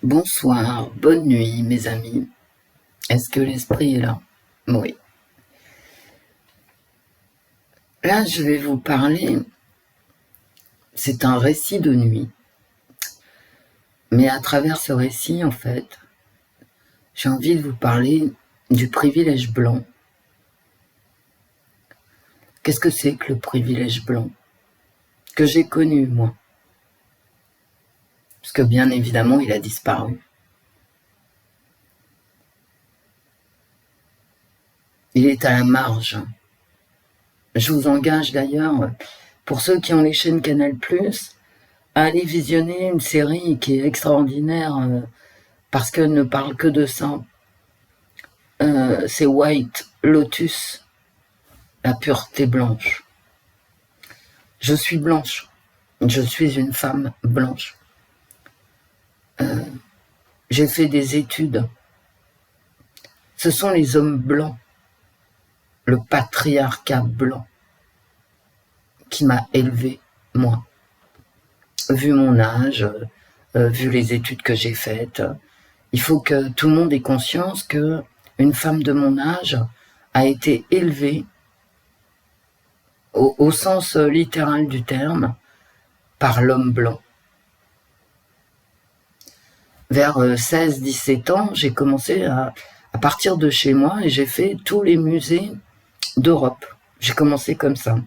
Bonsoir, bonne nuit mes amis. Est-ce que l'esprit est là? Oui. Là, je vais vous parler, c'est un récit de nuit. Mais à travers ce récit, en fait, j'ai envie de vous parler du privilège blanc. Qu'est-ce que c'est que le privilège blanc? Que j'ai connu, moi. Parce que bien évidemment, il a disparu. Il est à la marge. Je vous engage d'ailleurs, pour ceux qui ont les chaînes Canal+, à aller visionner une série qui est extraordinaire parce qu'elle ne parle que de ça. C'est White Lotus, la pureté blanche. Je suis blanche. Je suis une femme blanche. J'ai fait des études. Ce sont les hommes blancs, le patriarcat blanc, qui m'a élevée, moi. Vu mon âge, vu les études que j'ai faites, il faut que tout le monde ait conscience que une femme de mon âge a été élevée au sens littéral du terme par l'homme blanc. Vers 16-17 ans, j'ai commencé à partir de chez moi et j'ai fait tous les musées d'Europe. J'ai commencé comme ça,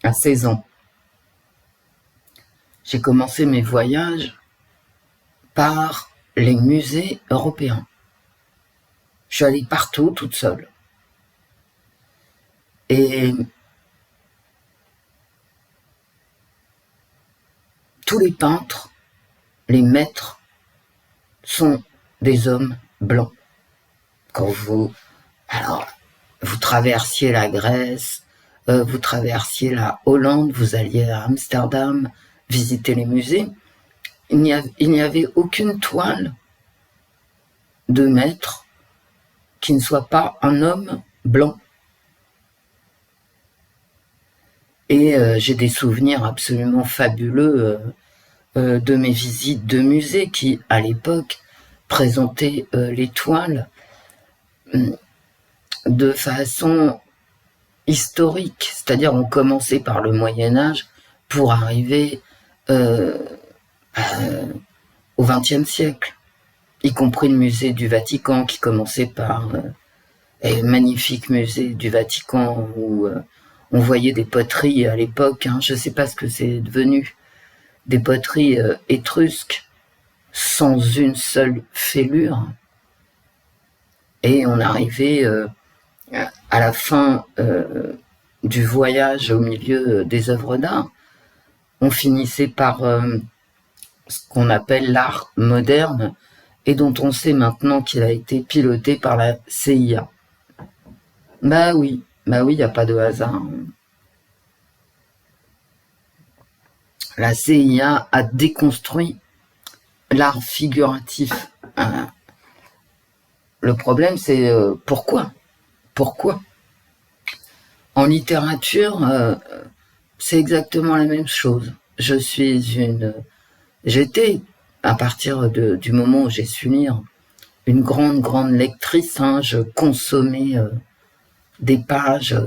à 16 ans. J'ai commencé mes voyages par les musées européens. Je suis allée partout toute seule. Et tous les peintres, les maîtres, sont des hommes blancs. Quand vous traversiez la Grèce, vous traversiez la Hollande, vous alliez à Amsterdam, visiter les musées, il n'y avait aucune toile de maître qui ne soit pas un homme blanc. Et j'ai des souvenirs absolument fabuleux de mes visites de musées qui, à l'époque, présentaient les toiles de façon historique, c'est-à-dire on commençait par le Moyen-Âge pour arriver au XXe siècle, y compris le musée du Vatican qui commençait par un magnifique musée du Vatican où on voyait des poteries à l'époque, je ne sais pas ce que c'est devenu, des poteries étrusques sans une seule fêlure. Et on arrivait à la fin du voyage au milieu des œuvres d'art, on finissait par ce qu'on appelle l'art moderne et dont on sait maintenant qu'il a été piloté par la CIA. Bah oui, il n'y a pas de hasard. La CIA a déconstruit l'art figuratif. Le problème, c'est pourquoi? Pourquoi? En littérature, c'est exactement la même chose. J'étais, à partir du moment où j'ai su lire, une grande lectrice. Je consommais des pages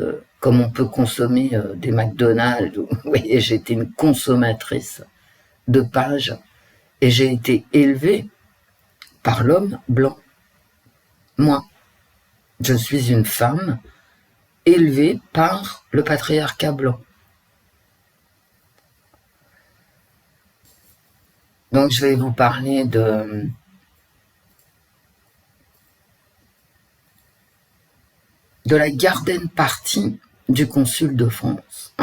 comme on peut consommer des McDonald's. Vous voyez, j'étais une consommatrice de pages et j'ai été élevée par l'homme blanc. Moi, je suis une femme élevée par le patriarcat blanc. Donc je vais vous parler de la garden party du consul de France.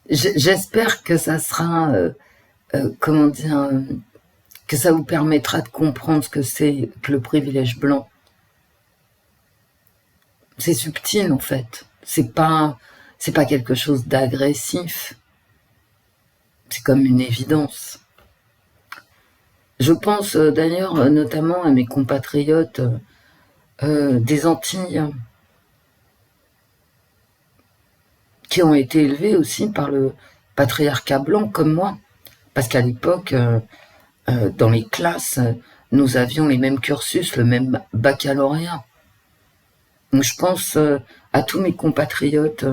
J'espère que ça sera, comment dire, que ça vous permettra de comprendre ce que c'est que le privilège blanc. C'est subtil en fait. C'est pas quelque chose d'agressif. C'est comme une évidence. Je pense d'ailleurs notamment à mes compatriotes des Antilles qui ont été élevés aussi par le patriarcat blanc comme moi. Parce qu'à l'époque, dans les classes, nous avions les mêmes cursus, le même baccalauréat. Donc je pense à tous mes compatriotes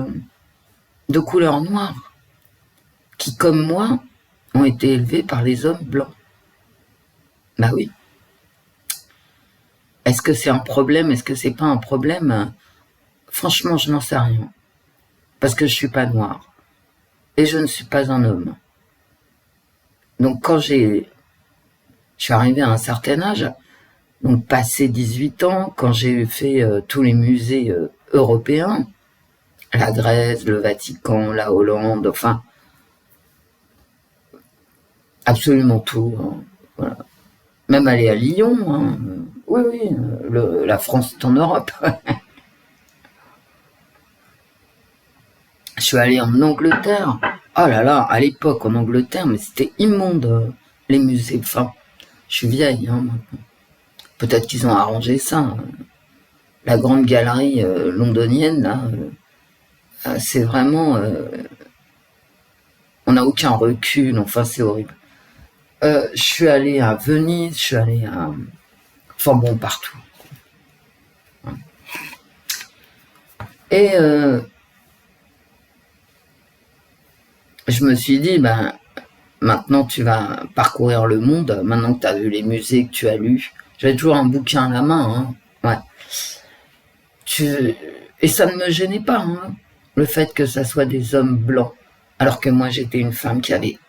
de couleur noire, qui, comme moi, ont été élevés par les hommes blancs. Bah oui. Est-ce que c'est un problème? Est-ce que c'est pas un problème? Franchement, je n'en sais rien. Parce que je suis pas noire. Et je ne suis pas un homme. Donc quand je suis arrivé à un certain âge, donc passé 18 ans, quand j'ai fait tous les musées européens, la Grèce, le Vatican, la Hollande, enfin, absolument tout. Hein, voilà. Même aller à Lyon, hein, oui, la France est en Europe. Je suis allé en Angleterre. Oh là là, à l'époque en Angleterre, mais c'était immonde, les musées. Enfin, je suis vieille, hein, maintenant. Peut-être qu'ils ont arrangé ça. La grande galerie londonienne, là, c'est vraiment... on n'a aucun recul, enfin c'est horrible. Je suis allé à Venise, je suis allé à... Enfin bon, partout. Et je me suis dit, ben, maintenant tu vas parcourir le monde, maintenant que tu as vu les musées que tu as lus. J'avais toujours un bouquin à la main, hein. Ouais. Et ça ne me gênait pas, hein, le fait que ça soit des hommes blancs. Alors que moi j'étais une femme qui avait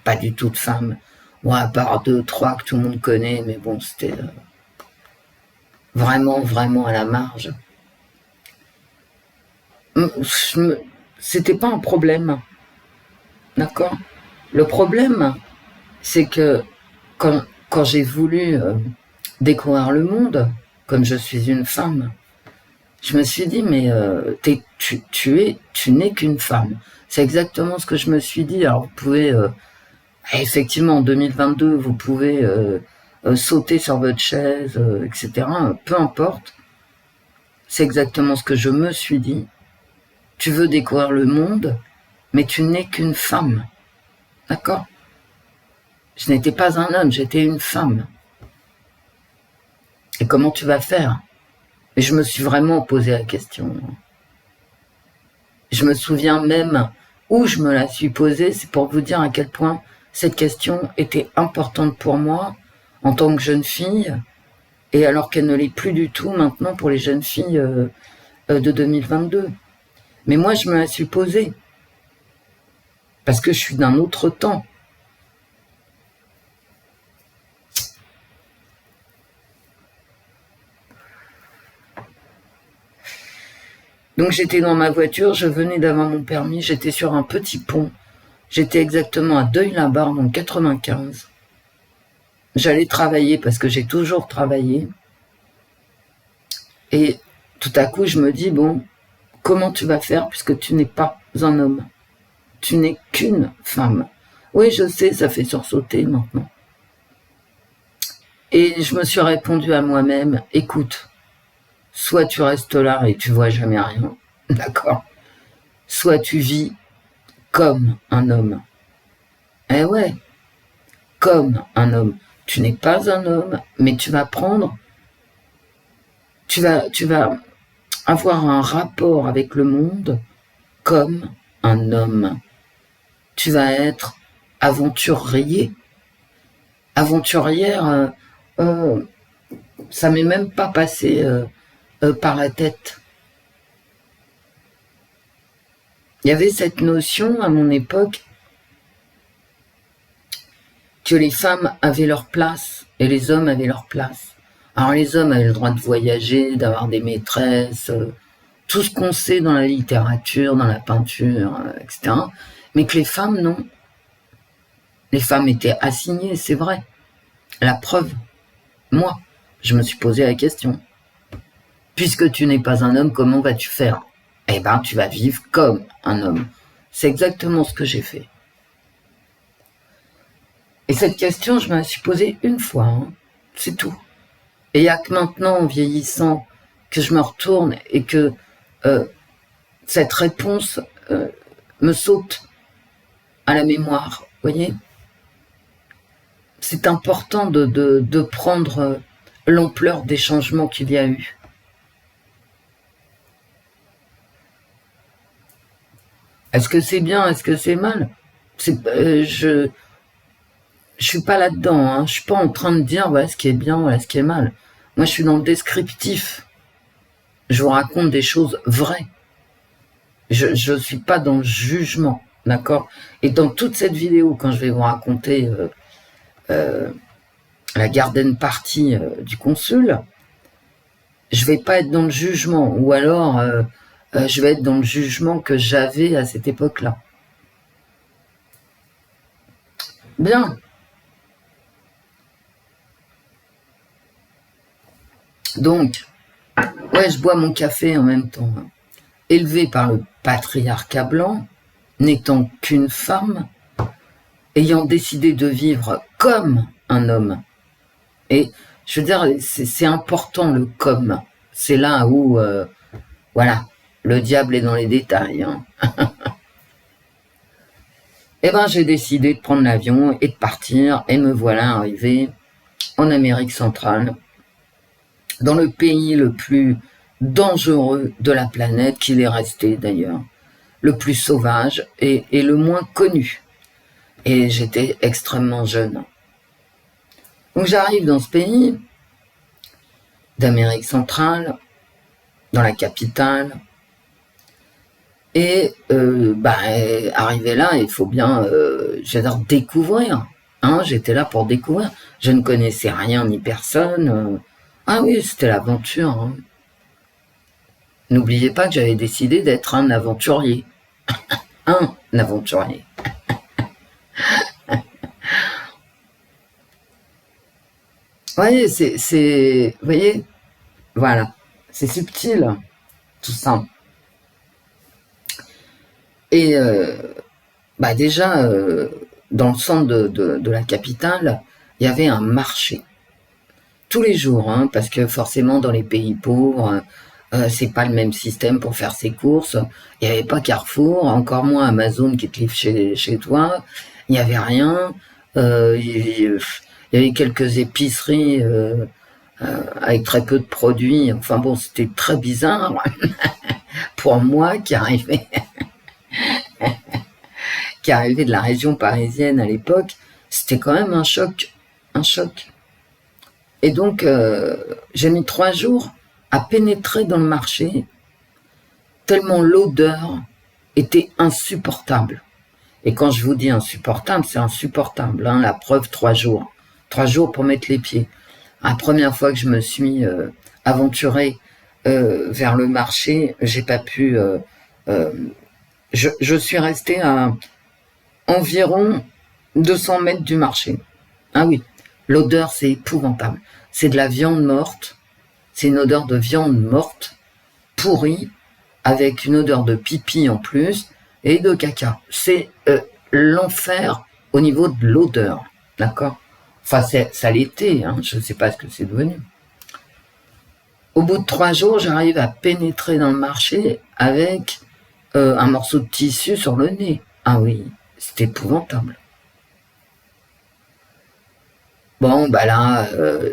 pas du tout de femme. Bon, à part 2, 3 que tout le monde connaît, mais bon, c'était vraiment à la marge. C'était pas un problème. D'accord? Le problème, c'est que quand j'ai voulu découvrir le monde, comme je suis une femme, je me suis dit, mais tu n'es qu'une femme. C'est exactement ce que je me suis dit. Alors, vous pouvez, effectivement, en 2022, vous pouvez sauter sur votre chaise, etc. Peu importe. C'est exactement ce que je me suis dit. Tu veux découvrir le monde, mais tu n'es qu'une femme. D'accord? Je n'étais pas un homme, j'étais une femme. Et comment tu vas faire? Et je me suis vraiment posé la question. Je me souviens même où je me la suis posée, c'est pour vous dire à quel point cette question était importante pour moi en tant que jeune fille, et alors qu'elle ne l'est plus du tout maintenant pour les jeunes filles de 2022. Mais moi, je me la suis posée, parce que je suis d'un autre temps. Donc j'étais dans ma voiture, je venais d'avoir mon permis, j'étais sur un petit pont. J'étais exactement à Deuil-la-Barre, dans 95. J'allais travailler parce que j'ai toujours travaillé. Et tout à coup, je me dis, bon, comment tu vas faire puisque tu n'es pas un homme? Tu n'es qu'une femme. Oui, je sais, ça fait sursauter maintenant. Et je me suis répondu à moi-même, écoute, soit tu restes là et tu vois jamais rien, d'accord? Soit tu vis comme un homme. Eh ouais, comme un homme. Tu n'es pas un homme, mais tu vas prendre, tu vas avoir un rapport avec le monde comme un homme. Tu vas être aventurier. Aventurière, ça m'est même pas passé par la tête. Il y avait cette notion à mon époque que les femmes avaient leur place et les hommes avaient leur place. Alors les hommes avaient le droit de voyager, d'avoir des maîtresses, tout ce qu'on sait dans la littérature, dans la peinture, etc. Mais que les femmes, non. Les femmes étaient assignées, c'est vrai. La preuve, moi, je me suis posé la question. Puisque tu n'es pas un homme, comment vas-tu faire? Eh ben, tu vas vivre comme un homme. C'est exactement ce que j'ai fait. Et cette question, je me la suis posée une fois, hein. C'est tout. Et il n'y a que maintenant, en vieillissant, que je me retourne et que cette réponse me saute à la mémoire, vous voyez? c'est important de prendre l'ampleur des changements qu'il y a eu. Est-ce que c'est bien? Est-ce que c'est mal? Je suis pas là-dedans. Hein. Je suis pas en train de dire voilà ce qui est bien, voilà ce qui est mal. Moi, je suis dans le descriptif. Je vous raconte des choses vraies. Je suis pas dans le jugement, d'accord? Et dans toute cette vidéo, quand je vais vous raconter la garden party du consul, je vais pas être dans le jugement, ou alors je vais être dans le jugement que j'avais à cette époque-là. Bien. Donc, ouais, je bois mon café en même temps. Élevé par le patriarcat blanc, n'étant qu'une femme, ayant décidé de vivre comme un homme. Et je veux dire, c'est important le comme. C'est là où, voilà, le diable est dans les détails. Hein. Eh ben, j'ai décidé de prendre l'avion et de partir, et me voilà arrivé en Amérique centrale, dans le pays le plus dangereux de la planète, qu'il est resté d'ailleurs, le plus sauvage et le moins connu. Et j'étais extrêmement jeune. Donc j'arrive dans ce pays d'Amérique centrale, dans la capitale, et arrivé là, il faut bien, j'adore découvrir. Hein, j'étais là pour découvrir. Je ne connaissais rien ni personne. Ah oui, c'était l'aventure. Hein. N'oubliez pas que j'avais décidé d'être un aventurier. Un aventurier. Voyez, vous voyez, voilà, c'est subtil, tout ça. Et déjà, dans le centre de la capitale, il y avait un marché. Tous les jours, hein, parce que forcément, dans les pays pauvres, c'est pas le même système pour faire ses courses. Il n'y avait pas Carrefour, encore moins Amazon qui te livre chez toi. Il n'y avait rien. Il y avait quelques épiceries avec très peu de produits. Enfin bon, c'était très bizarre pour moi qui arrivais de la région parisienne à l'époque. C'était quand même un choc. Et donc, j'ai mis 3 jours à pénétrer dans le marché, tellement l'odeur était insupportable. Et quand je vous dis insupportable, c'est insupportable. Hein, la preuve, 3 jours. 3 jours pour mettre les pieds. La première fois que je me suis aventurée vers le marché, j'ai pas pu... je suis restée à environ 200 mètres du marché. Ah oui, l'odeur, c'est épouvantable. C'est de la viande morte. C'est une odeur de viande morte, pourrie, avec une odeur de pipi en plus, et de caca. C'est l'enfer au niveau de l'odeur, d'accord? Enfin, ça l'était, hein, je ne sais pas ce que c'est devenu. Au bout de 3 jours, j'arrive à pénétrer dans le marché avec un morceau de tissu sur le nez. Ah oui, c'est épouvantable. Bon, bah là,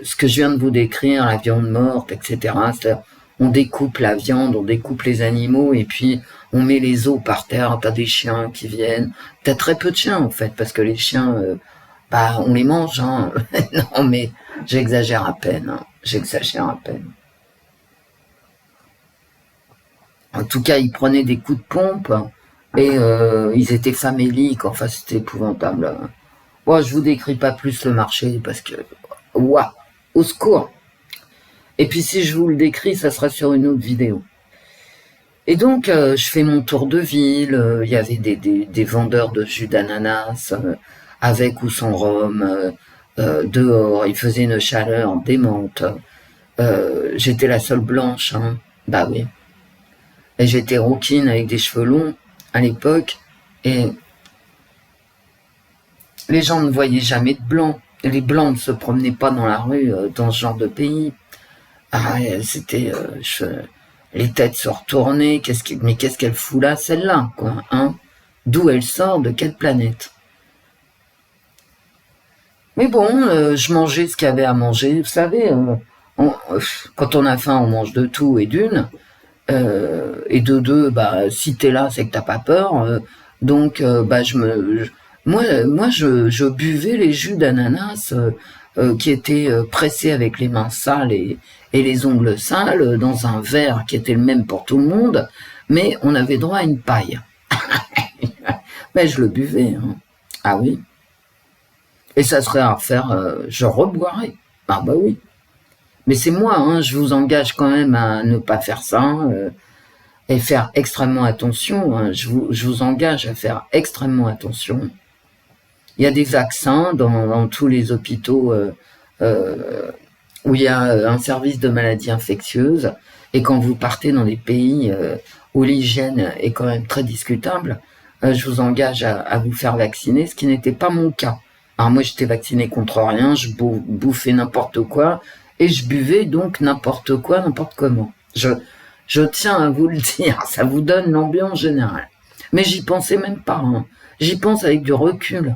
ce que je viens de vous décrire, la viande morte, etc., c'est-à-dire, on découpe la viande, on découpe les animaux, et puis on met les os par terre, t'as des chiens qui viennent. T'as très peu de chiens, en fait, parce que les chiens, on les mange, hein. Non, mais j'exagère à peine, hein. J'exagère à peine. En tout cas, ils prenaient des coups de pompe, et ils étaient faméliques, enfin, c'était épouvantable. Hein. Bon, je vous décris pas plus le marché parce que, ouah, au secours. Et puis si je vous le décris, ça sera sur une autre vidéo. Et donc, je fais mon tour de ville. Il y avait des vendeurs de jus d'ananas avec ou sans rhum dehors. Il faisait une chaleur démente. J'étais la seule blanche, hein. Bah oui. Et j'étais rouquine avec des cheveux longs à l'époque. Et les gens ne voyaient jamais de blancs. Les blancs ne se promenaient pas dans la rue dans ce genre de pays. Ah, c'était... les têtes se retournaient. Mais qu'est-ce qu'elle fout là, celle-là, quoi, hein? D'où elle sort, de quelle planète? Mais bon, je mangeais ce qu'il y avait à manger. Vous savez, quand on a faim, on mange de tout et d'une. Et de deux, bah, si t'es là, c'est que t'as pas peur. Donc, bah, je buvais les jus d'ananas qui étaient pressés avec les mains sales et les ongles sales dans un verre qui était le même pour tout le monde, mais on avait droit à une paille. Mais je le buvais, hein. Ah oui. Et ça serait à refaire, je reboirais. Ah bah oui. Mais c'est moi, hein, je vous engage quand même à ne pas faire ça. Et faire extrêmement attention, hein. Je vous engage à faire extrêmement attention. Il y a des vaccins dans tous les hôpitaux où il y a un service de maladies infectieuses, et quand vous partez dans des pays où l'hygiène est quand même très discutable, je vous engage à vous faire vacciner, ce qui n'était pas mon cas. Alors moi j'étais vacciné contre rien, je bouffais n'importe quoi, et je buvais donc n'importe quoi, n'importe comment. Je tiens à vous le dire, ça vous donne l'ambiance générale. Mais j'y pensais même pas, hein. J'y pense avec du recul.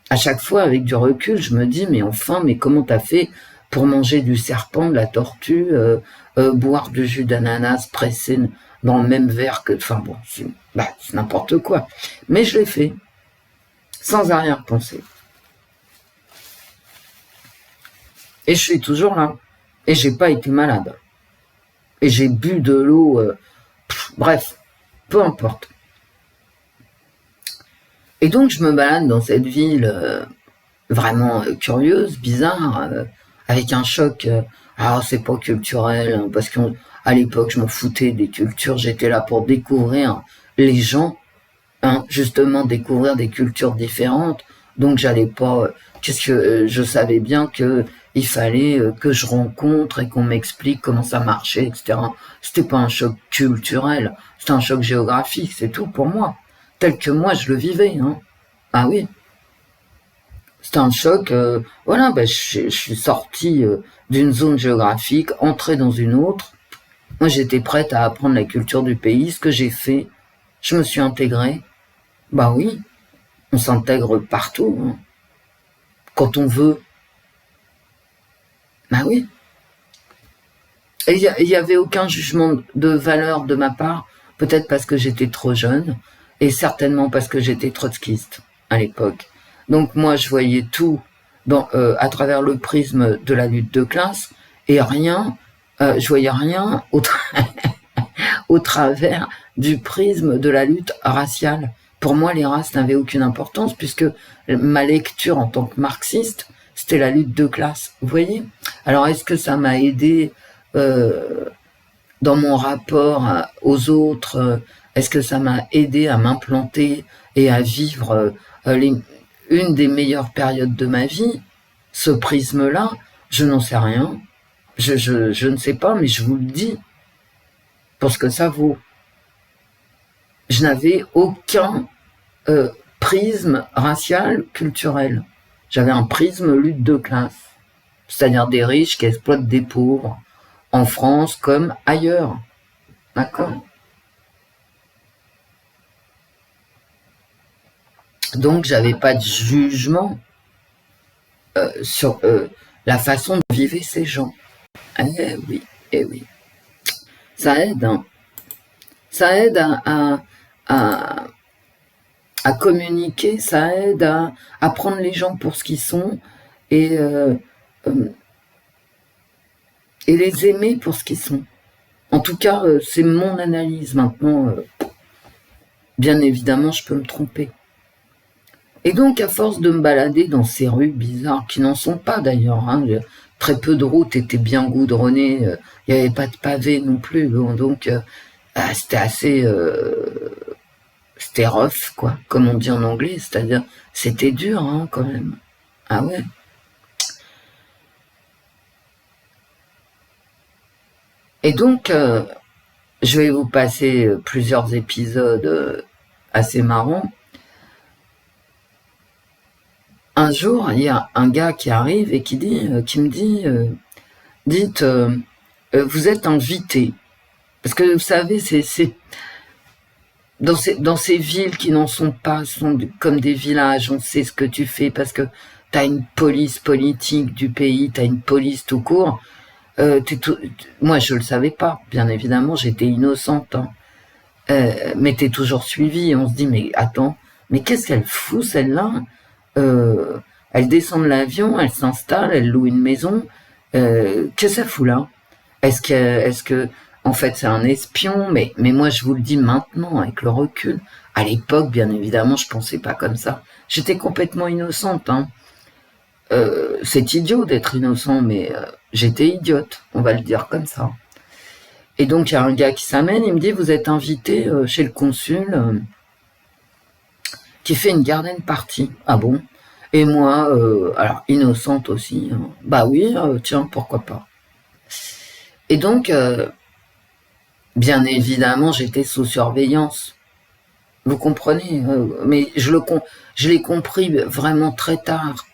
À chaque fois, avec du recul, je me dis, mais enfin, mais comment t'as fait pour manger du serpent, de la tortue, boire du jus d'ananas pressé dans le même verre que... Enfin bon, c'est n'importe quoi. Mais je l'ai fait, sans arrière-pensée. Et je suis toujours là. Et j'ai pas été malade. Et j'ai bu de l'eau, bref, peu importe. Et donc je me balade dans cette ville vraiment curieuse, bizarre, avec un choc. C'est pas culturel, hein, parce qu'à l'époque je m'en foutais des cultures, j'étais là pour découvrir les gens, hein, justement découvrir des cultures différentes. Donc j'allais pas, je savais bien que il fallait que je rencontre et qu'on m'explique comment ça marchait, etc. C'était pas un choc culturel, c'était un choc géographique, c'est tout pour moi, tel que moi je le vivais, hein. Ah oui, c'était un choc. Voilà, je suis sorti d'une zone géographique, entré dans une autre. Moi, j'étais prête à apprendre la culture du pays, ce que j'ai fait. Je me suis intégré. Bah oui, on s'intègre partout, hein, quand on veut. Bah oui. Et il y avait aucun jugement de valeur de ma part, peut-être parce que j'étais trop jeune, et certainement parce que j'étais trotskiste à l'époque. Donc moi, je voyais tout à travers le prisme de la lutte de classe, et rien, je voyais rien au travers du prisme de la lutte raciale. Pour moi, les races n'avaient aucune importance, puisque ma lecture en tant que marxiste, c'était la lutte de classe. Vous voyez? Alors, est-ce que ça m'a aidé dans mon rapport aux autres? Est-ce que ça m'a aidé à m'implanter et à vivre une des meilleures périodes de ma vie? Ce prisme-là, je n'en sais rien. Je ne sais pas, mais je vous le dis pour ce que ça vaut. Je n'avais aucun prisme racial, culturel. J'avais un prisme lutte de classe, c'est-à-dire des riches qui exploitent des pauvres, en France comme ailleurs. D'accord? Donc, j'avais pas de jugement sur la façon de vivre ces gens. Eh oui, eh oui. Ça aide, hein. Ça aide à communiquer, ça aide à prendre les gens pour ce qu'ils sont et les aimer pour ce qu'ils sont. En tout cas, c'est mon analyse maintenant. Bien évidemment, je peux me tromper. Et donc, à force de me balader dans ces rues bizarres, qui n'en sont pas d'ailleurs, hein, très peu de routes étaient bien goudronnées, il n'y avait pas de pavés non plus, donc c'était assez... c'était rough, quoi, comme on dit en anglais, c'est-à-dire c'était dur, hein, quand même. Ah ouais. Et donc, je vais vous passer plusieurs épisodes assez marrants. Un jour, il y a un gars qui arrive et qui me dit, dites, vous êtes invité. Parce que vous savez, dans ces villes qui n'en sont pas, sont comme des villages, on sait ce que tu fais parce que t'as une police politique du pays, t'as une police tout court. Moi, je le savais pas, bien évidemment, j'étais innocente, hein. Mais t'es toujours suivie. On se dit, mais attends, mais qu'est-ce qu'elle fout celle-là? Elle descend de l'avion, elle s'installe, elle loue une maison. Qu'est-ce que ça fout là? Est-ce que, en fait, c'est un espion? Mais moi, je vous le dis maintenant, avec le recul. À l'époque, bien évidemment, je pensais pas comme ça. J'étais complètement innocente, hein. C'est idiot d'être innocent, mais j'étais idiote, on va le dire comme ça. Et donc, il y a un gars qui s'amène, il me dit, vous êtes invité chez le consul qui fait une garden party. Ah bon? Et moi, alors, innocente aussi, hein. Bah oui, tiens, pourquoi pas. Et donc, bien évidemment, j'étais sous surveillance. Vous comprenez? Mais je l'ai compris vraiment très tard.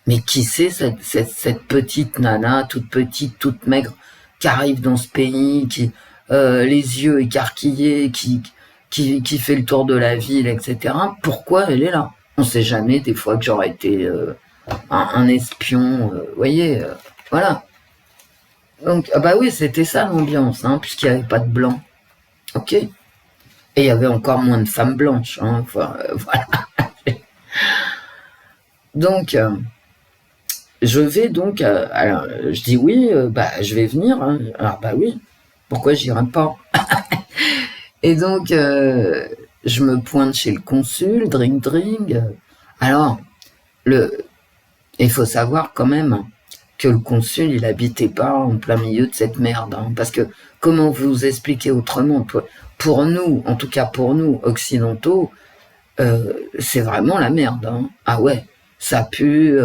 Mais qui c'est cette petite nana, toute petite, toute maigre, qui arrive dans ce pays, qui les yeux écarquillés, qui fait le tour de la ville, etc. Pourquoi elle est là? On sait jamais, des fois que j'aurais été un espion, vous voyez, voilà. Donc, ah bah oui, c'était ça l'ambiance, hein, puisqu'il n'y avait pas de blanc. Ok. Et il y avait encore moins de femmes blanches, hein, enfin, voilà. Donc, je vais donc, alors, je dis oui, bah, je vais venir, hein. Alors, bah oui, pourquoi j'irai pas? Et donc, je me pointe chez le consul, drink. Alors, il faut savoir quand même que le consul, il habitait pas en plein milieu de cette merde, hein, parce que, comment vous expliquer autrement? Pour nous, en tout cas pour nous, occidentaux, c'est vraiment la merde, hein. Ah ouais. Ça pue,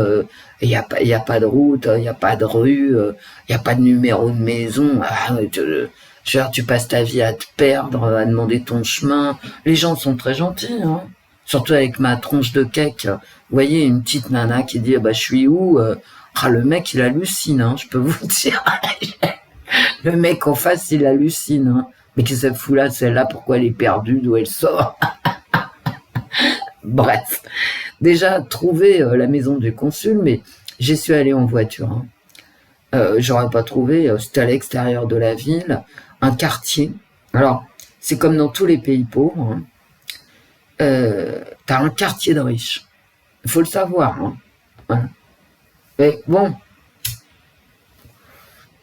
il y a pas de route, il y a pas de rue, il y a pas de numéro de maison. Je veux dire, tu passes ta vie à te perdre, à demander ton chemin. Les gens sont très gentils, hein. Surtout avec ma tronche de cake. Vous voyez, une petite nana qui dit, bah, je suis où? Le mec, il hallucine, hein, je peux vous dire. Le mec en face, il hallucine, hein. Mais qu'est-ce que ça fout là, celle-là? Pourquoi elle est perdue? D'où elle sort? Bref. Déjà trouvé la maison du consul, mais j'y suis allé en voiture, hein. J'aurais pas trouvé, c'était à l'extérieur de la ville, un quartier. Alors, c'est comme dans tous les pays pauvres, hein. T'as un quartier de riches. Il faut le savoir, hein. Voilà. Mais bon,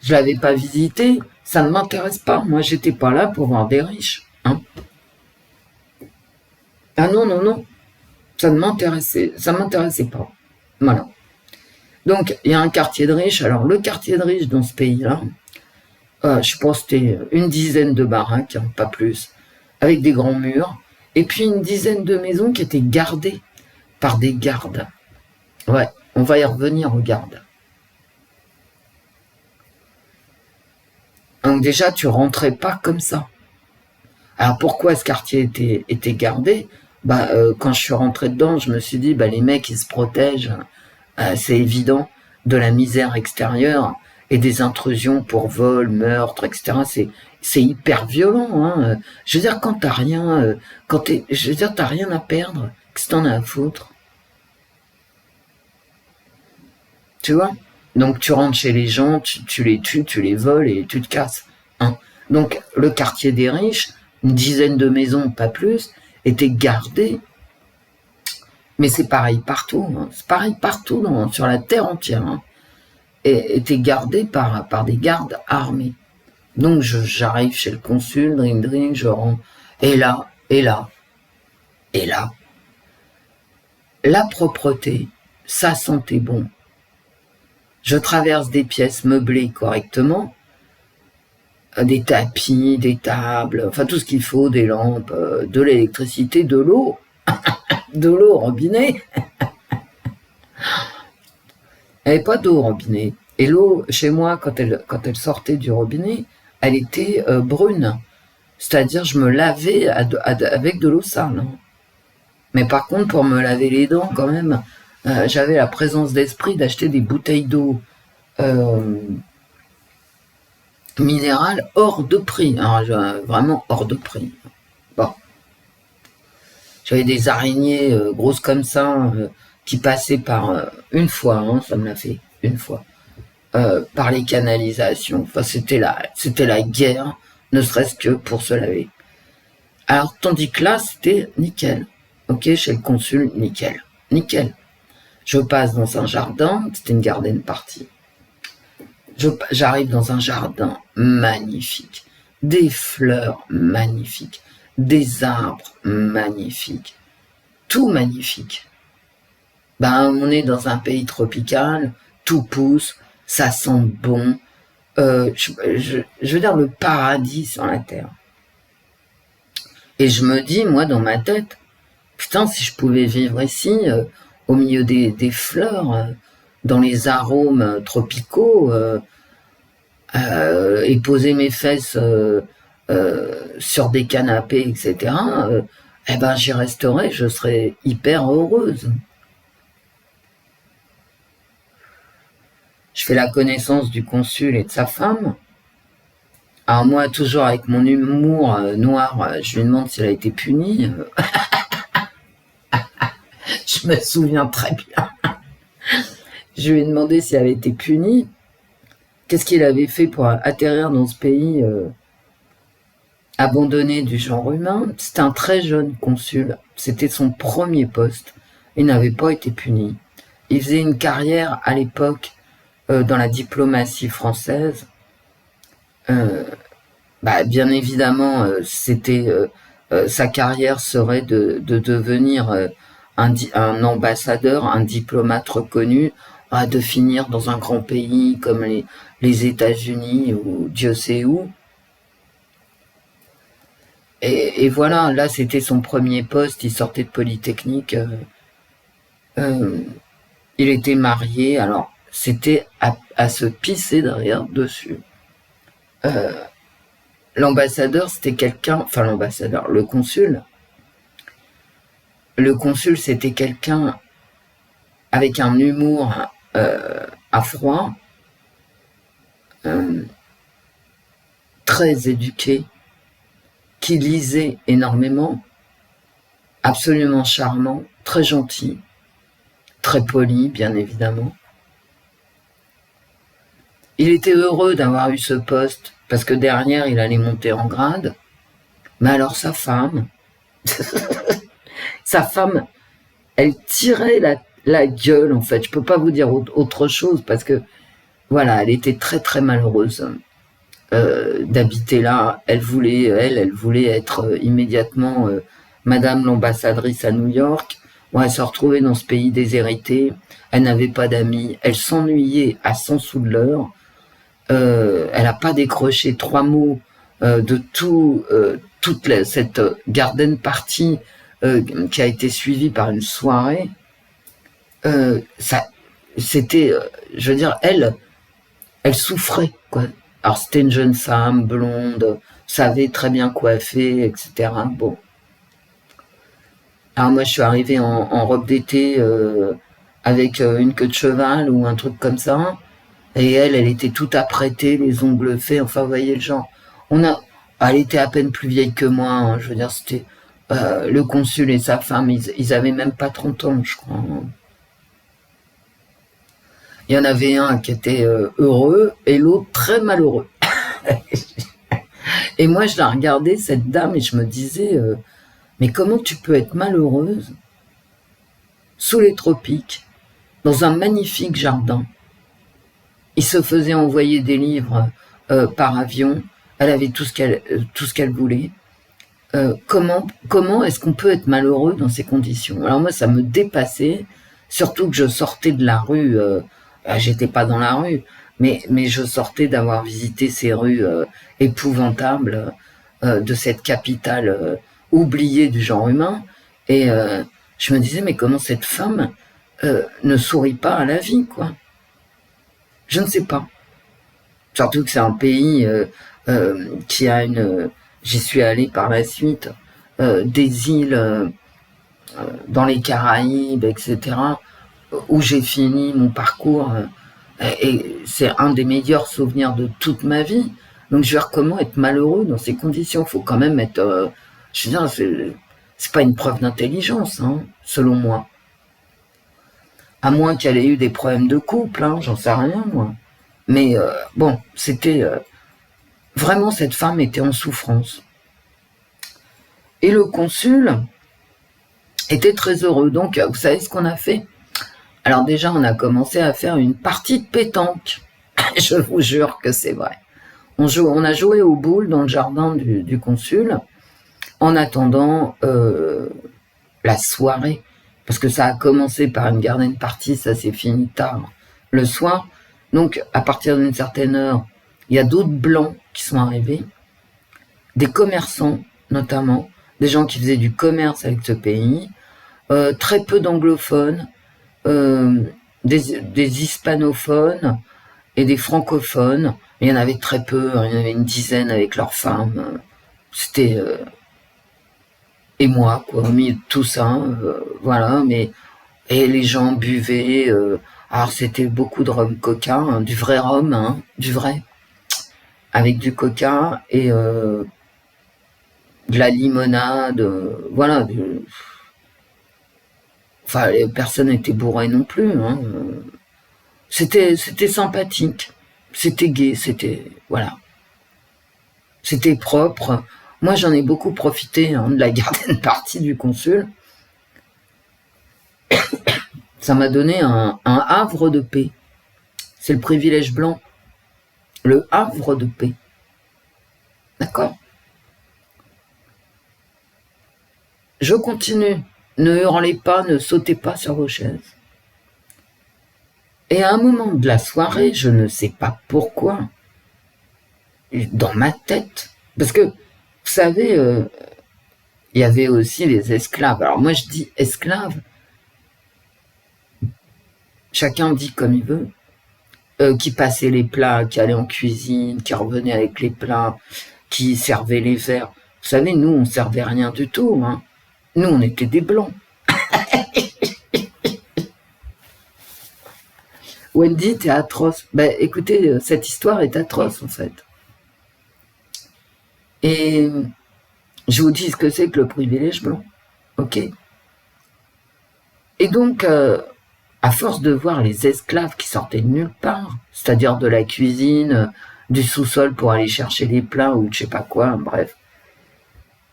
je l'avais pas visité, ça ne m'intéresse pas. Moi, j'étais pas là pour voir des riches, hein. Ah non, non, non. Ça m'intéressait pas. Voilà. Donc, il y a un quartier de riches. Alors, le quartier de riches dans ce pays-là, je pense que c'était une dizaine de baraques, hein, pas plus, avec des grands murs, et puis une dizaine de maisons qui étaient gardées par des gardes. Ouais, on va y revenir aux gardes. Donc déjà, tu rentrais pas comme ça. Alors pourquoi ce quartier était gardé? Bah, quand je suis rentré dedans, je me suis dit, bah, les mecs, ils se protègent, c'est évident, de la misère extérieure et des intrusions pour vol, meurtre, etc. C'est hyper violent, hein. Je veux dire, quand t'as rien, je veux dire, t'as rien à perdre, qu'est-ce que t'en as à foutre? Tu vois? Donc tu rentres chez les gens, tu les tues, tu les voles et tu te casses, hein. Donc le quartier des riches, une dizaine de maisons, pas plus, était gardé. Mais c'est pareil partout, hein. C'est pareil partout sur la terre entière, hein. Et était gardé par des gardes armés. Donc j'arrive chez le consul, drink, je rentre. Et là, la propreté, ça sentait bon. Je traverse des pièces meublées correctement, des tapis, des tables, enfin tout ce qu'il faut, des lampes, de l'électricité, de l'eau au robinet. Il n'y avait pas d'eau au robinet. Et l'eau, chez moi, quand elle sortait du robinet, elle était brune. C'est-à-dire, je me lavais avec de l'eau sale, hein. Mais par contre, pour me laver les dents, quand même, j'avais la présence d'esprit d'acheter des bouteilles d'eau minérale hors de prix. Alors, vraiment hors de prix. Bon. J'avais des araignées grosses comme ça qui passaient par une fois, hein, ça me l'a fait une fois, par les canalisations. Enfin, c'était la guerre, ne serait-ce que pour se laver. Alors, tandis que là, c'était nickel. Ok, chez le consul, nickel. Nickel. Je passe dans un jardin, c'était une garden party. J'arrive dans un jardin magnifique, des fleurs magnifiques, des arbres magnifiques, tout magnifique. Ben, on est dans un pays tropical, tout pousse, ça sent bon. Je veux dire le paradis sur la terre. Et je me dis, moi, dans ma tête, putain, si je pouvais vivre ici, au milieu des fleurs, dans les arômes tropicaux, et poser mes fesses sur des canapés, etc., eh ben, j'y resterais, je serais hyper heureuse. Je fais la connaissance du consul et de sa femme. Alors moi, toujours avec mon humour noir, je lui demande si elle a été punie. Je me souviens très bien. Je lui ai demandé si elle avait été punie. Qu'est-ce qu'il avait fait pour atterrir dans ce pays abandonné du genre humain? C'était un très jeune consul. C'était son premier poste. Il n'avait pas été puni. Il faisait une carrière à l'époque dans la diplomatie française. Bien évidemment, sa carrière serait de devenir un ambassadeur, un diplomate reconnu, de finir dans un grand pays comme les États-Unis ou Dieu sait où. Et voilà, là c'était son premier poste, il sortait de Polytechnique, il était marié, alors c'était à se pisser derrière dessus. L'ambassadeur, c'était quelqu'un, enfin l'ambassadeur, le consul, c'était quelqu'un avec un humour à froid, très éduqué, qui lisait énormément, absolument charmant, très gentil, très poli, bien évidemment. Il était heureux d'avoir eu ce poste, parce que derrière, il allait monter en grade. Mais alors sa femme, elle tirait la gueule, en fait. Je peux pas vous dire autre chose, parce que, voilà, elle était très très malheureuse d'habiter là. Elle voulait être immédiatement Madame l'ambassadrice à New York. Bon, elle se retrouvait dans ce pays déshérité. Elle n'avait pas d'amis. Elle s'ennuyait à 100 sous de l'heure. Elle n'a pas décroché 3 mots de toute cette garden party qui a été suivie par une soirée. C'était, je veux dire, elle souffrait, quoi. Alors c'était une jeune femme blonde, savait très bien coiffer, etc. Bon. Alors moi je suis arrivée en robe d'été avec une queue de cheval ou un truc comme ça. Et elle était toute apprêtée, les ongles faits, enfin, vous voyez le genre. Elle était à peine plus vieille que moi, hein, je veux dire, c'était, le consul et sa femme, ils avaient même pas 30 ans, je crois. Il y en avait un qui était heureux et l'autre très malheureux. Et moi, je la regardais, cette dame, et je me disais, mais comment tu peux être malheureuse sous les tropiques, dans un magnifique jardin? Il se faisait envoyer des livres par avion. Elle avait tout ce qu'elle voulait. Comment est-ce qu'on peut être malheureux dans ces conditions? Alors moi, ça me dépassait, surtout que je sortais de la rue. J'étais pas dans la rue, mais je sortais d'avoir visité ces rues épouvantables de cette capitale oubliée du genre humain. Et je me disais, mais comment cette femme ne sourit pas à la vie, quoi? Je ne sais pas. Surtout que c'est un pays qui a j'y suis allé par la suite, des îles dans les Caraïbes, etc., où j'ai fini mon parcours, et c'est un des meilleurs souvenirs de toute ma vie. Donc je veux dire, comment être malheureux dans ces conditions? Faut quand même être... je veux dire, c'est pas une preuve d'intelligence, hein, selon moi. À moins qu'elle ait eu des problèmes de couple, hein, j'en sais rien, moi. Mais bon, c'était... vraiment, cette femme était en souffrance. Et le consul était très heureux. Donc, vous savez ce qu'on a fait? Alors déjà, on a commencé à faire une partie de pétanque. Je vous jure que c'est vrai. On a joué aux boules dans le jardin du consul en attendant la soirée. Parce que ça a commencé par une garden party, ça s'est fini tard le soir. Donc, à partir d'une certaine heure, il y a d'autres blancs qui sont arrivés, des commerçants notamment, des gens qui faisaient du commerce avec ce pays, très peu d'anglophones, des hispanophones et des francophones. Il y en avait très peu, il y en avait une dizaine avec leurs femmes. C'était... et moi, quoi, au milieu de tout ça, voilà, mais... Et les gens buvaient... alors c'était beaucoup de rhum coca, hein, du vrai rhum, hein, du vrai, avec du coca et de la limonade, voilà. Enfin, personne n'était bourré non plus, hein. C'était sympathique, c'était gai, c'était... Voilà. C'était propre. Moi, j'en ai beaucoup profité, hein, de la garden party du consul. Ça m'a donné un havre de paix. C'est le privilège blanc. Le havre de paix. D'accord? Je continue. Ne hurlez pas, ne sautez pas sur vos chaises. Et à un moment de la soirée, je ne sais pas pourquoi, dans ma tête, parce que, vous savez, il y avait aussi les esclaves. Alors moi, je dis esclaves. Chacun dit comme il veut. Qui passaient les plats, qui allaient en cuisine, qui revenaient avec les plats, qui servaient les verres. Vous savez, nous, on servait rien du tout, hein. Nous, on était des blancs. Wendy, t'es atroce. Ben, écoutez, cette histoire est atroce, en fait. Et je vous dis ce que c'est que le privilège blanc. Ok? Et donc, à force de voir les esclaves qui sortaient de nulle part, c'est-à-dire de la cuisine, du sous-sol pour aller chercher les plats ou je sais pas quoi, bref,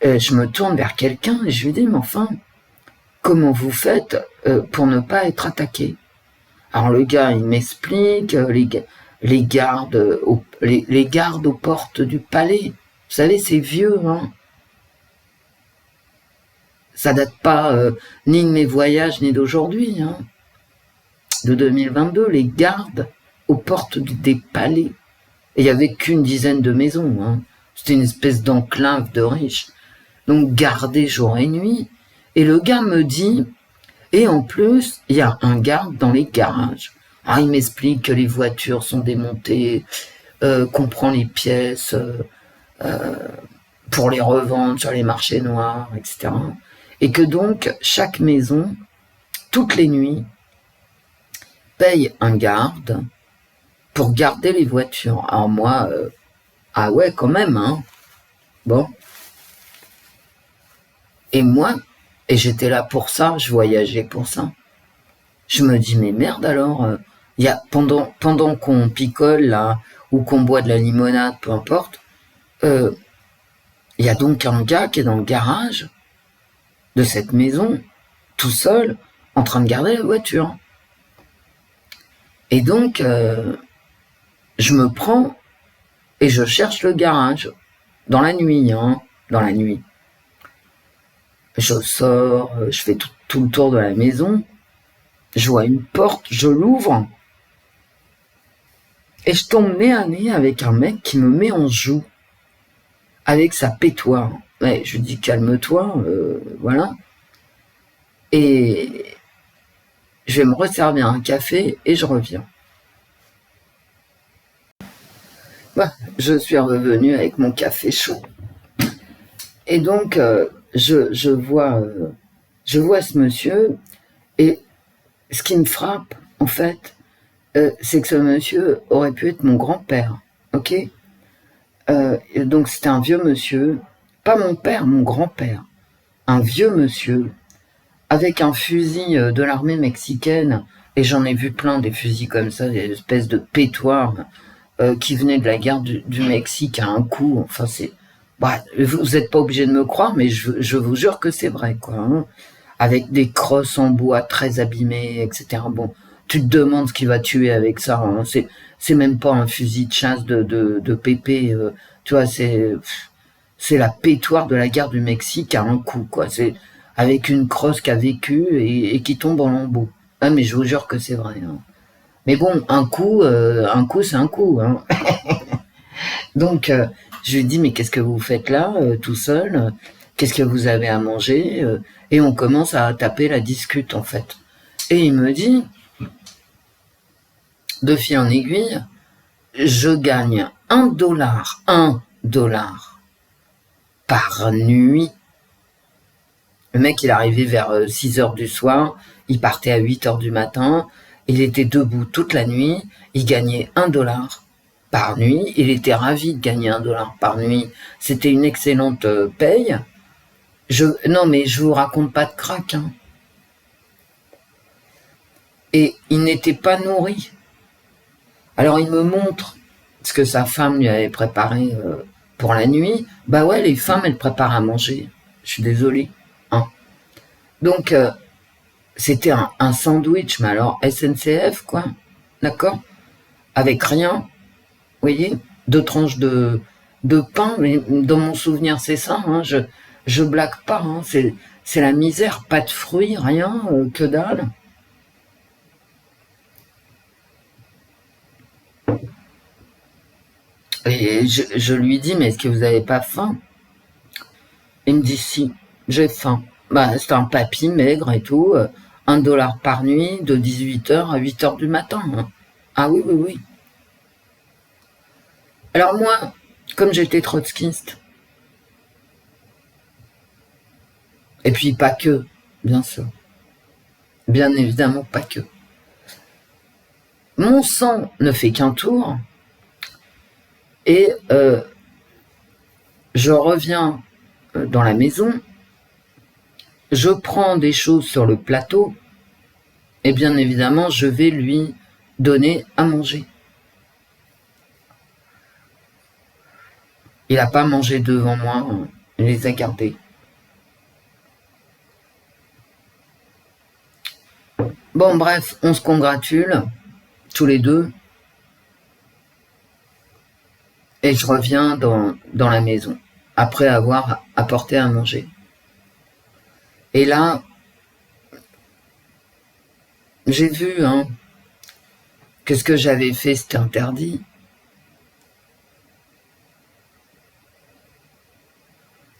je me tourne vers quelqu'un et je lui dis, mais enfin, comment vous faites pour ne pas être attaqué? Alors le gars, il m'explique, les gardes aux portes du palais. Vous savez, c'est vieux, hein. Ça date pas ni de mes voyages ni d'aujourd'hui, hein. De 2022, les gardes aux portes des palais. Et il y avait qu'une dizaine de maisons, hein. C'était une espèce d'enclave de riches. Donc gardés jour et nuit. Et le gars me dit, et en plus, il y a un garde dans les garages. Ah, il m'explique que les voitures sont démontées, qu'on prend les pièces pour les revendre sur les marchés noirs, etc. Et que donc, chaque maison, toutes les nuits, paye un garde pour garder les voitures. Alors moi, ah ouais, quand même, hein. Bon. Et moi, et j'étais là pour ça, je voyageais pour ça. Je me dis, mais merde alors, il y a, pendant qu'on picole là, ou qu'on boit de la limonade, peu importe, il y a donc un gars qui est dans le garage de cette maison, tout seul, en train de garder la voiture. Et donc, je me prends et je cherche le garage, dans la nuit, hein, dans la nuit. Je sors, je fais tout le tour de la maison, je vois une porte, je l'ouvre, et je tombe nez à nez avec un mec qui me met en joue, avec sa pétoire. Ouais, je lui dis calme-toi, voilà. Et je vais me resservir un café et je reviens. Bah, je suis revenu avec mon café chaud. Et donc, je vois ce monsieur, et ce qui me frappe, en fait, c'est que ce monsieur aurait pu être mon grand-père, ok? Donc c'était un vieux monsieur, pas mon père, mon grand-père, un vieux monsieur avec un fusil de l'armée mexicaine, et j'en ai vu plein des fusils comme ça, des espèces de pétoirs qui venaient de la guerre du Mexique à un coup. Enfin, c'est... Bah, vous n'êtes pas obligé de me croire, mais je vous jure que c'est vrai, quoi. Hein. Avec des crosses en bois très abîmées, etc. Bon, tu te demandes ce qui va tuer avec ça. Hein. C'est même pas un fusil de chasse de pépé. Tu vois, c'est la pétoire de la guerre du Mexique à un coup, quoi. C'est avec une crosse qui a vécu et qui tombe en lambeaux. Ah, mais je vous jure que c'est vrai. Hein. Mais bon, un coup, c'est un coup. Hein. Donc, je lui dis, mais qu'est-ce que vous faites là, tout seul? Qu'est-ce que vous avez à manger? Et on commence à taper la discute, en fait. Et il me dit, de fil en aiguille, je gagne $1 par nuit. Le mec, il est arrivé vers 6 heures du soir, il partait à 8 heures du matin, il était debout toute la nuit, il gagnait $1 par nuit, il était ravi de gagner $1 par nuit, c'était une excellente paye. Non mais je vous raconte pas de crack, hein. Et il n'était pas nourri. Alors il me montre ce que sa femme lui avait préparé pour la nuit. Bah ouais, les femmes, elles préparent à manger. Je suis désolée. Hein. Donc, c'était un sandwich, mais alors SNCF, quoi. D'accord? Avec rien. Vous voyez? 2 tranches de pain. Mais dans mon souvenir, c'est ça. Hein, je blague pas. Hein, c'est la misère. Pas de fruits, rien, que dalle. Et je lui dis, mais est-ce que vous avez pas faim? Il me dit, si, j'ai faim. Bah, c'est un papy maigre et tout. $1 par nuit, de 18 heures à 8 heures du matin. Hein. Ah oui, oui, oui. Alors moi, comme j'étais trotskiste, et puis pas que, bien sûr, bien évidemment pas que, mon sang ne fait qu'un tour, et je reviens dans la maison, je prends des choses sur le plateau, et bien évidemment, je vais lui donner à manger. Il n'a pas mangé devant moi, il les a gardés. Bon, bref, on se congratule, tous les deux, et je reviens dans la maison, après avoir apporté à manger. Et là, j'ai vu hein, que ce que j'avais fait, c'était interdit.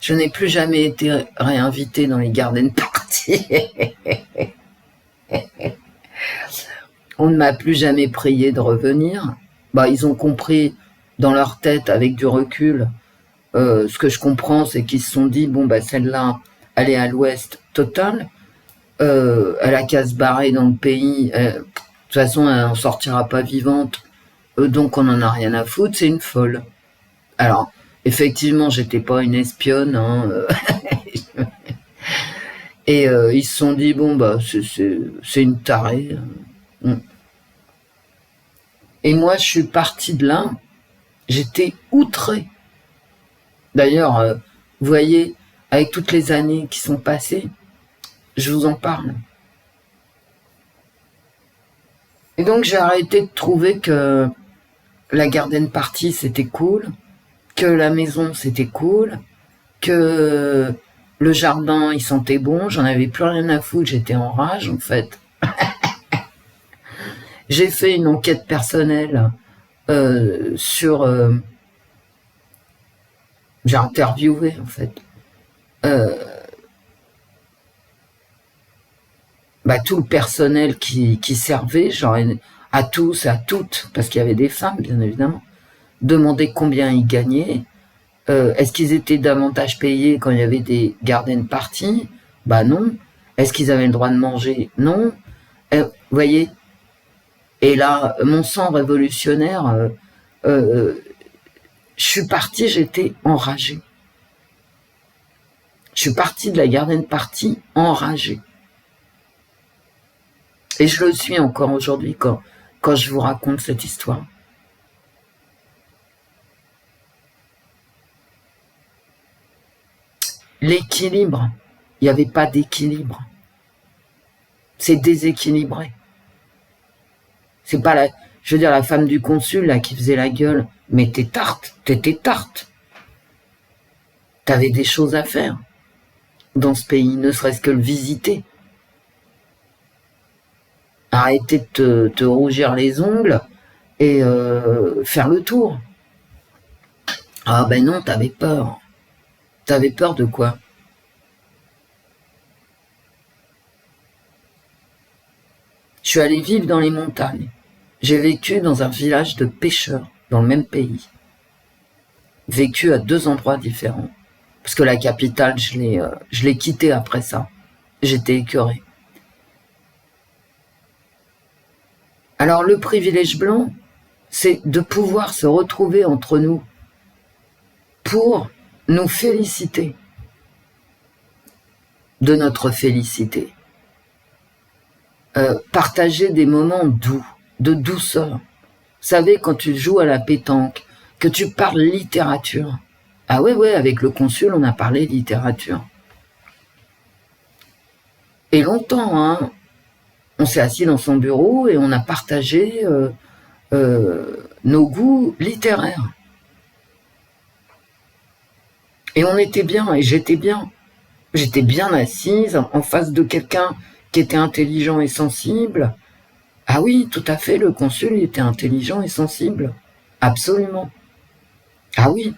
Je n'ai plus jamais été réinvité dans les garden parties. On ne m'a plus jamais prié de revenir. Bah, ils ont compris dans leur tête, avec du recul, ce que je comprends, c'est qu'ils se sont dit, bon, bah, celle-là, elle est à l'ouest total, elle a qu'à se barrer dans le pays, de toute façon, elle n'en sortira pas vivante, donc on n'en a rien à foutre, c'est une folle. Alors, effectivement, j'étais pas une espionne, hein, et ils se sont dit, bon, bah, c'est une tarée. Et moi, je suis parti de là, j'étais outré. D'ailleurs, vous voyez, avec toutes les années qui sont passées, je vous en parle. Et donc, j'ai arrêté de trouver que la garden party, c'était cool, que la maison, c'était cool, que le jardin, il sentait bon, j'en avais plus rien à foutre, j'étais en rage, en fait. J'ai fait une enquête personnelle sur... j'ai interviewé, en fait, tout le personnel qui servait, genre à tous, à toutes, parce qu'il y avait des femmes, bien évidemment, demander combien ils gagnaient, est-ce qu'ils étaient davantage payés quand il y avait des garden parties? Bah non. Est-ce qu'ils avaient le droit de manger? Non. Vous voyez? Et là, mon sang révolutionnaire, je suis partie, j'étais enragée. Je suis partie de la garden party enragée. Et je le suis encore aujourd'hui quand je vous raconte cette histoire. L'équilibre, il n'y avait pas d'équilibre. C'est déséquilibré. C'est pas la femme du consul là qui faisait la gueule. Mais t'étais tarte. T'avais des choses à faire dans ce pays, ne serait-ce que le visiter. Arrêter de te rougir les ongles et faire le tour. Ah ben non, t'avais peur. T'avais peur de quoi? Je suis allée vivre dans les montagnes. J'ai vécu dans un village de pêcheurs, dans le même pays. Vécu à 2 endroits différents. Parce que la capitale, je l'ai quittée après ça. J'étais écœurée. Alors le privilège blanc, c'est de pouvoir se retrouver entre nous pour nous féliciter de notre félicité. Partager des moments doux, de douceur. Vous savez, quand tu joues à la pétanque, que tu parles littérature. Ah ouais, avec le consul, on a parlé littérature. Et longtemps, hein, on s'est assis dans son bureau et on a partagé nos goûts littéraires. Et on était bien, et j'étais bien. J'étais bien assise en face de quelqu'un qui était intelligent et sensible. Ah oui, tout à fait, le consul il était intelligent et sensible. Absolument. Ah oui.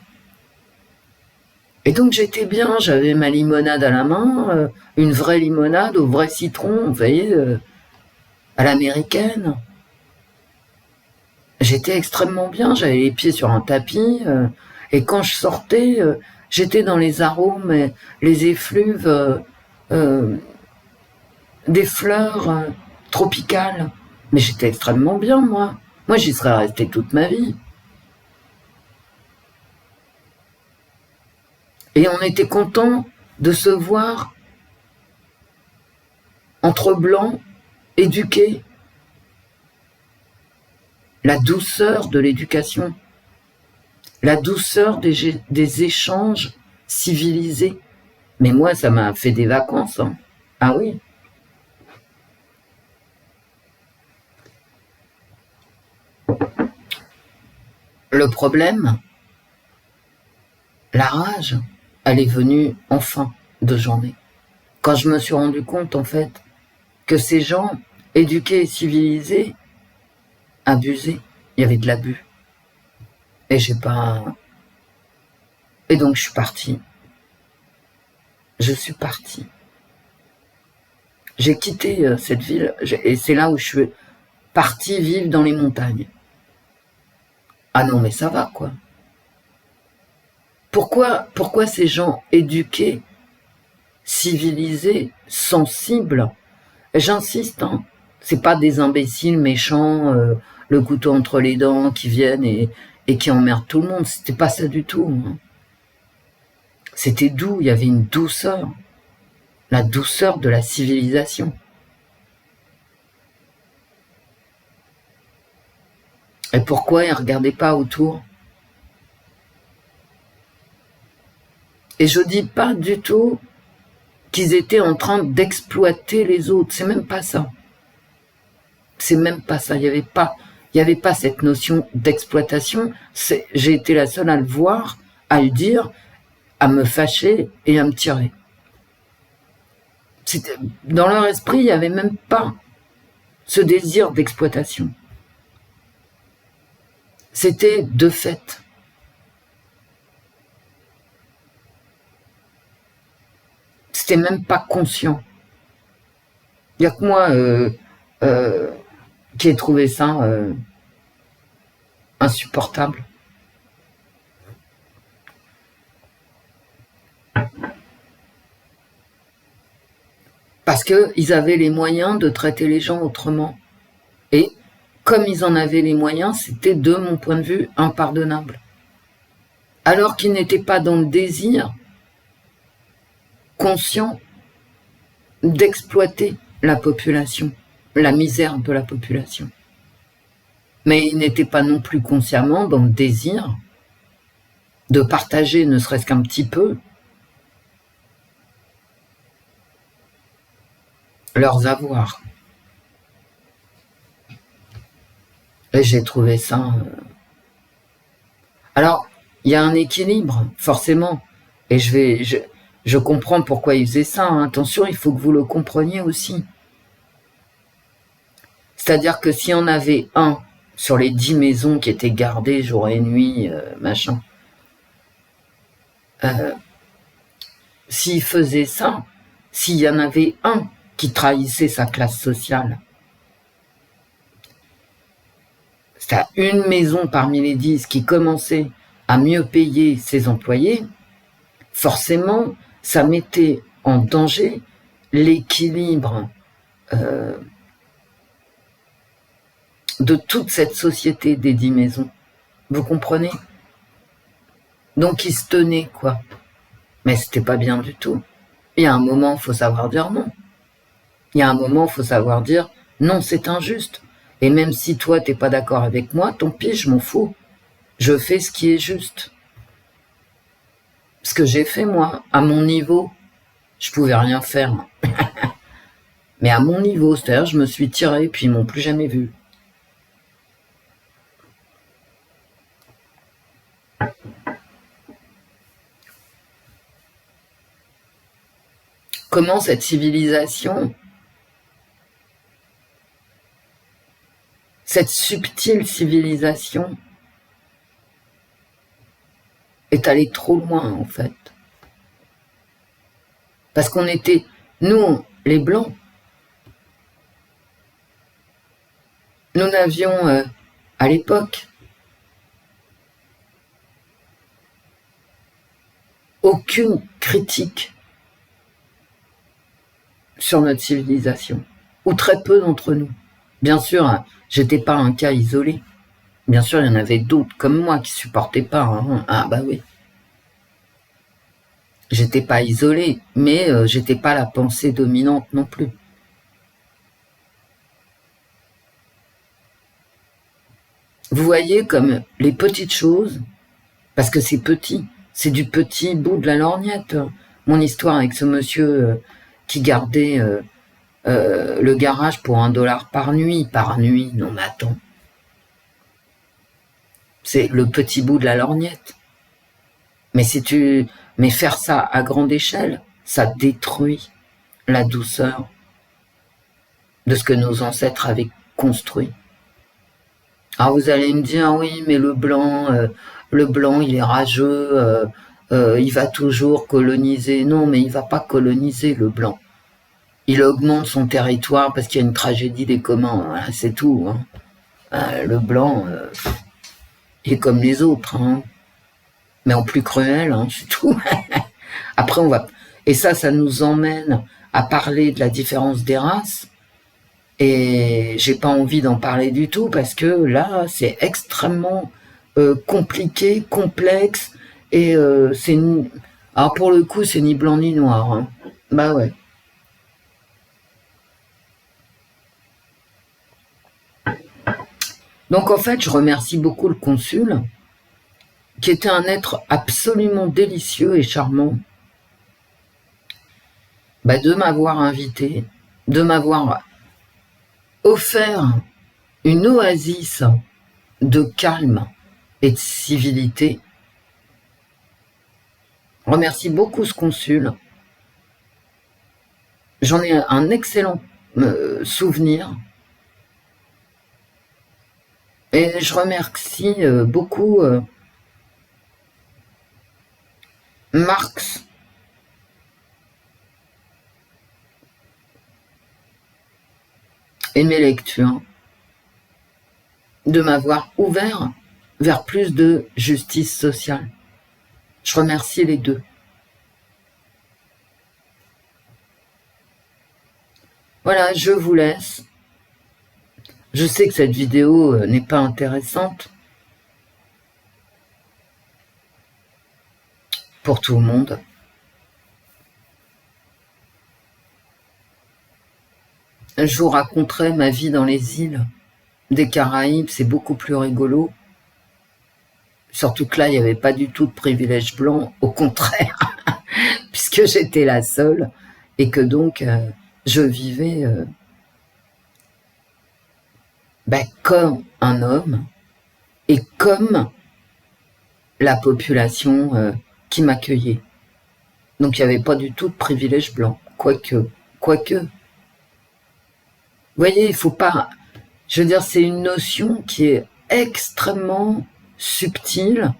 Et donc j'étais bien, j'avais ma limonade à la main, une vraie limonade au vrai citron, vous voyez, à l'américaine. J'étais extrêmement bien, j'avais les pieds sur un tapis, et quand je sortais, j'étais dans les arômes, les effluves des fleurs tropicales. Mais j'étais extrêmement bien, moi. Moi, j'y serais restée toute ma vie. Et on était content de se voir entre blancs, éduqués. La douceur de l'éducation. La douceur des échanges civilisés. Mais moi, ça m'a fait des vacances. Hein. Ah oui. Le problème, la rage, elle est venue en fin de journée. Quand je me suis rendu compte, en fait, que ces gens, éduqués et civilisés, abusaient. Il y avait de l'abus. Et j'ai pas... Et donc, je suis partie. Je suis partie. J'ai quitté cette ville, et c'est là où je suis partie vivre dans les montagnes. Ah non, mais ça va, quoi. Pourquoi ces gens éduqués, civilisés, sensibles, j'insiste, hein, c'est pas des imbéciles méchants, le couteau entre les dents, qui viennent et qui emmerdent tout le monde, c'était pas ça du tout. Hein. C'était doux, il y avait une douceur, la douceur de la civilisation. Et pourquoi ils ne regardaient pas autour? Et je dis pas du tout qu'ils étaient en train d'exploiter les autres. C'est même pas ça. C'est même pas ça. Il y avait pas cette notion d'exploitation. J'ai été la seule à le voir, à le dire, à me fâcher et à me tirer. Dans leur esprit, il n'y avait même pas ce désir d'exploitation. C'était de fait. C'était même pas conscient. Il n'y a que moi qui ai trouvé ça insupportable. Parce qu'ils avaient les moyens de traiter les gens autrement. Et comme ils en avaient les moyens, c'était de mon point de vue impardonnable. Alors qu'ils n'étaient pas dans le désir conscient d'exploiter la population, la misère de la population. Mais ils n'étaient pas non plus consciemment dans le désir de partager, ne serait-ce qu'un petit peu, leurs avoirs. Et j'ai trouvé ça... Alors, il y a un équilibre, forcément. Et je comprends pourquoi ils faisaient ça. Hein. Attention, il faut que vous le compreniez aussi. C'est-à-dire que s'il y en avait un sur les 10 maisons qui étaient gardées jour et nuit, machin, s'il faisait ça, s'il y en avait un qui trahissait sa classe sociale, c'est-à-dire une maison parmi les 10 qui commençait à mieux payer ses employés, forcément, ça mettait en danger l'équilibre de toute cette société des 10 maisons. Vous comprenez? Donc, ils se tenaient, quoi. Mais c'était pas bien du tout. Il y a un moment, il faut savoir dire non. Il y a un moment, il faut savoir dire non, c'est injuste. Et même si toi, t'es pas d'accord avec moi, tant pis, je m'en fous. Je fais ce qui est juste. Ce que j'ai fait, moi, à mon niveau, je pouvais rien faire. Mais à mon niveau, c'est-à-dire, je me suis tiré, puis ils m'ont plus jamais vu. Comment cette civilisation, cette subtile civilisation, est allée trop loin, en fait. Parce qu'on était, nous, les Blancs, nous n'avions, à l'époque, aucune critique sur notre civilisation, ou très peu d'entre nous. Bien sûr, hein, j'étais pas un cas isolé. Bien sûr, il y en avait d'autres comme moi qui supportaient pas. Hein. Ah bah oui. J'étais pas isolé, mais j'étais pas la pensée dominante non plus. Vous voyez comme les petites choses, parce que c'est petit, c'est du petit bout de la lorgnette. Mon histoire avec ce monsieur qui gardait le garage pour $1 par nuit. Non mais attends. C'est le petit bout de la lorgnette. Mais faire ça à grande échelle, ça détruit la douceur de ce que nos ancêtres avaient construit. Alors vous allez me dire, oui, mais le blanc, il est rageux, il va toujours coloniser. Non, mais il va pas coloniser le blanc. Il augmente son territoire parce qu'il y a une tragédie des communs, voilà, c'est tout. Hein. Le blanc est comme les autres, hein. Mais en plus cruel, hein, c'est tout. Après, et ça nous emmène à parler de la différence des races. Et j'ai pas envie d'en parler du tout parce que là, c'est extrêmement compliqué, complexe. Et alors pour le coup, c'est ni blanc ni noir. Hein. Bah ouais. Donc en fait, je remercie beaucoup le consul, qui était un être absolument délicieux et charmant, de m'avoir invité, de m'avoir offert une oasis de calme et de civilité. Je remercie beaucoup ce consul. J'en ai un excellent souvenir. Et je remercie beaucoup Marx et mes lectures de m'avoir ouvert vers plus de justice sociale. Je remercie les deux. Voilà, je vous laisse. Je sais que cette vidéo n'est pas intéressante pour tout le monde. je vous raconterai ma vie dans les îles des Caraïbes, c'est beaucoup plus rigolo. Surtout que là, il n'y avait pas du tout de privilège blanc, au contraire, puisque j'étais la seule, et que donc je vivais comme un homme, et comme la population qui m'accueillait. Donc il n'y avait pas du tout de privilège blanc, quoique. Vous voyez, il faut pas... Je veux dire, c'est une notion qui est extrêmement subtile,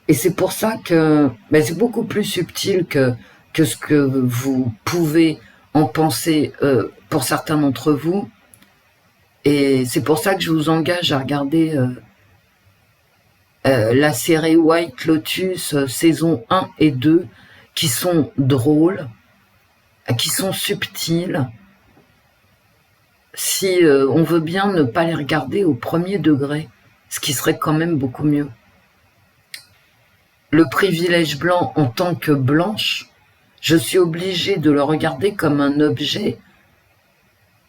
et c'est pour ça que c'est beaucoup plus subtil que ce que vous pouvez en penser pour certains d'entre vous. Et c'est pour ça que je vous engage à regarder la série White Lotus saison 1 et 2, qui sont drôles, qui sont subtiles, si on veut bien ne pas les regarder au premier degré, ce qui serait quand même beaucoup mieux. Le privilège blanc en tant que blanche, je suis obligée de le regarder comme un objet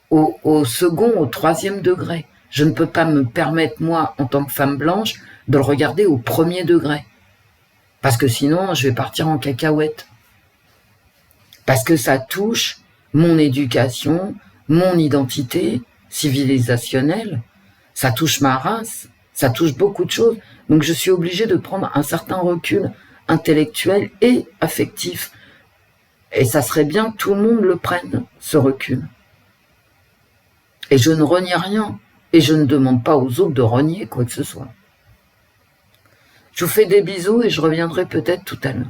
au second, au troisième degré. Je ne peux pas me permettre, moi, en tant que femme blanche, de le regarder au premier degré. Parce que sinon, je vais partir en cacahuète. Parce que ça touche mon éducation, mon identité civilisationnelle, ça touche ma race, ça touche beaucoup de choses. Donc je suis obligée de prendre un certain recul intellectuel et affectif. Et ça serait bien que tout le monde le prenne, ce recul. Et je ne renie rien. Et je ne demande pas aux autres de renier quoi que ce soit. Je vous fais des bisous et je reviendrai peut-être tout à l'heure.